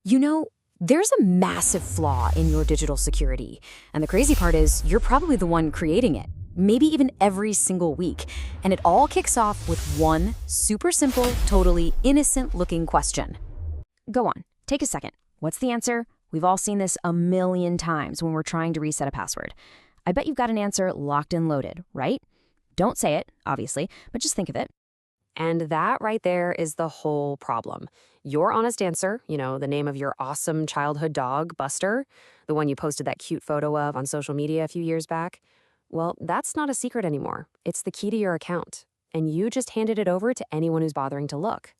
You know, there's a massive flaw in your digital security. And the crazy part is, you're probably the one creating it, maybe even every single week. And it all kicks off with one super simple, totally innocent looking question. Go on, take a second. What's the answer? We've all seen this a million times when we're trying to reset a password. I bet you've got an answer locked and loaded, right? Don't say it, obviously, but just think of it. And that right there is the whole problem. Your honest answer, the name of your awesome childhood dog, Buster, the one you posted that cute photo of on social media a few years back, well, that's not a secret anymore. It's the key to your account. And you just handed it over to anyone who's bothering to look.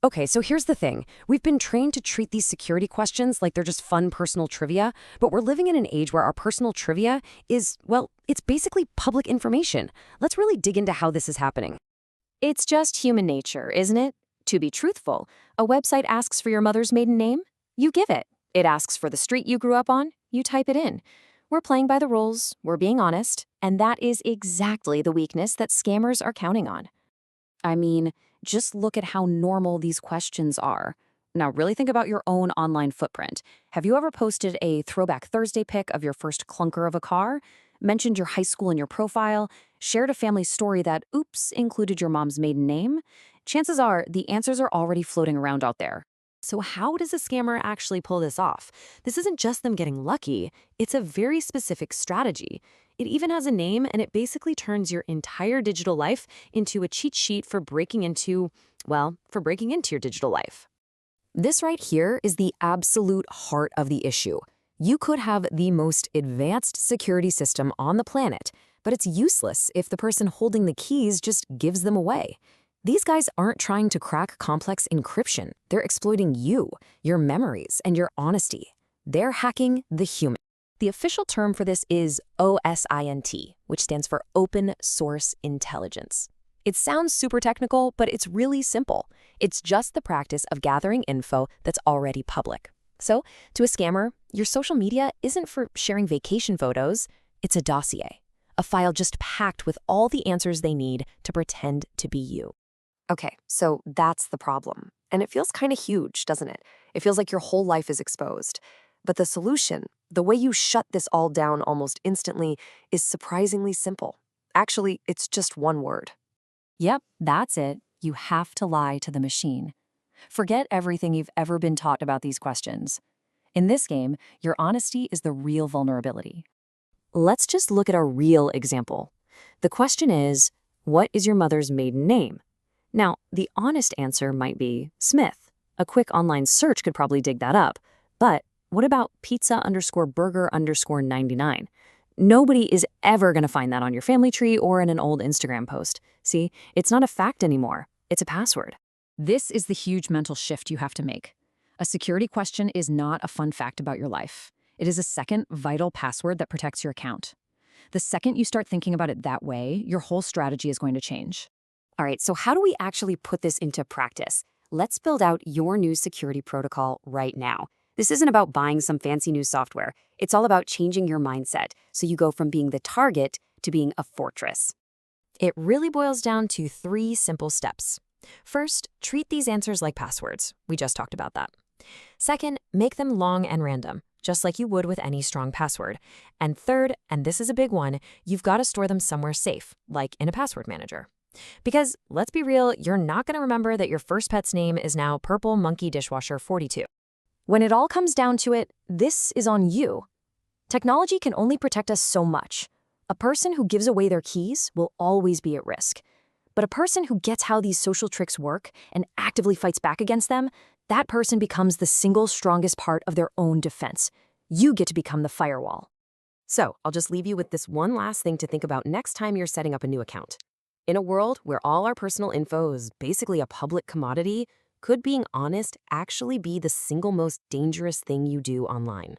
Okay, so here's the thing. We've been trained to treat these security questions like they're just fun personal trivia, but we're living in an age where our personal trivia is, well, it's basically public information. Let's really dig into how this is happening. It's just human nature, isn't it? To be truthful, a website asks for your mother's maiden name, you give it. It asks for the street you grew up on, you type it in. We're playing by the rules, we're being honest, and that is exactly the weakness that scammers are counting on. I mean, just look at how normal these questions are. Now, really think about your own online footprint. Have you ever posted a Throwback Thursday pic of your first clunker of a car? Mentioned your high school in your profile? Shared a family story that, oops, included your mom's maiden name? Chances are the answers are already floating around out there. So how does a scammer actually pull this off? This isn't just them getting lucky, it's a very specific strategy. It even has a name, and it basically turns your entire digital life into a cheat sheet for breaking into your digital life. This right here is the absolute heart of the issue. You could have the most advanced security system on the planet, but it's useless if the person holding the keys just gives them away. These guys aren't trying to crack complex encryption. They're exploiting you, your memories, and your honesty. They're hacking the human. The official term for this is OSINT, which stands for Open Source Intelligence. It sounds super technical, but it's really simple. It's just the practice of gathering info that's already public. So, to a scammer, your social media isn't for sharing vacation photos, it's a dossier, a file just packed with all the answers they need to pretend to be you. Okay, so that's the problem. And it feels kind of huge, doesn't it? It feels like your whole life is exposed. But the solution, the way you shut this all down almost instantly, is surprisingly simple. Actually, it's just one word. Yep, that's it. You have to lie to the machine. Forget everything you've ever been taught about these questions. In this game, your honesty is the real vulnerability. Let's just look at a real example. The question is, what is your mother's maiden name? Now, the honest answer might be Smith. A quick online search could probably dig that up. But what about pizza_burger_99? Nobody is ever going to find that on your family tree or in an old Instagram post. See, it's not a fact anymore. It's a password. This is the huge mental shift you have to make. A security question is not a fun fact about your life. It is a second vital password that protects your account. The second you start thinking about it that way, your whole strategy is going to change. All right, so how do we actually put this into practice? Let's build out your new security protocol right now. This isn't about buying some fancy new software. It's all about changing your mindset so you go from being the target to being a fortress. It really boils down to 3 simple steps. First, treat these answers like passwords. We just talked about that. Second, make them long and random, just like you would with any strong password. And third, and this is a big one, you've got to store them somewhere safe, like in a password manager. Because, let's be real, you're not going to remember that your first pet's name is now Purple Monkey Dishwasher 42. When it all comes down to it, this is on you. Technology can only protect us so much. A person who gives away their keys will always be at risk. But a person who gets how these social tricks work and actively fights back against them, that person becomes the single strongest part of their own defense. You get to become the firewall. So, I'll just leave you with this one last thing to think about next time you're setting up a new account. In a world where all our personal info is basically a public commodity, could being honest actually be the single most dangerous thing you do online?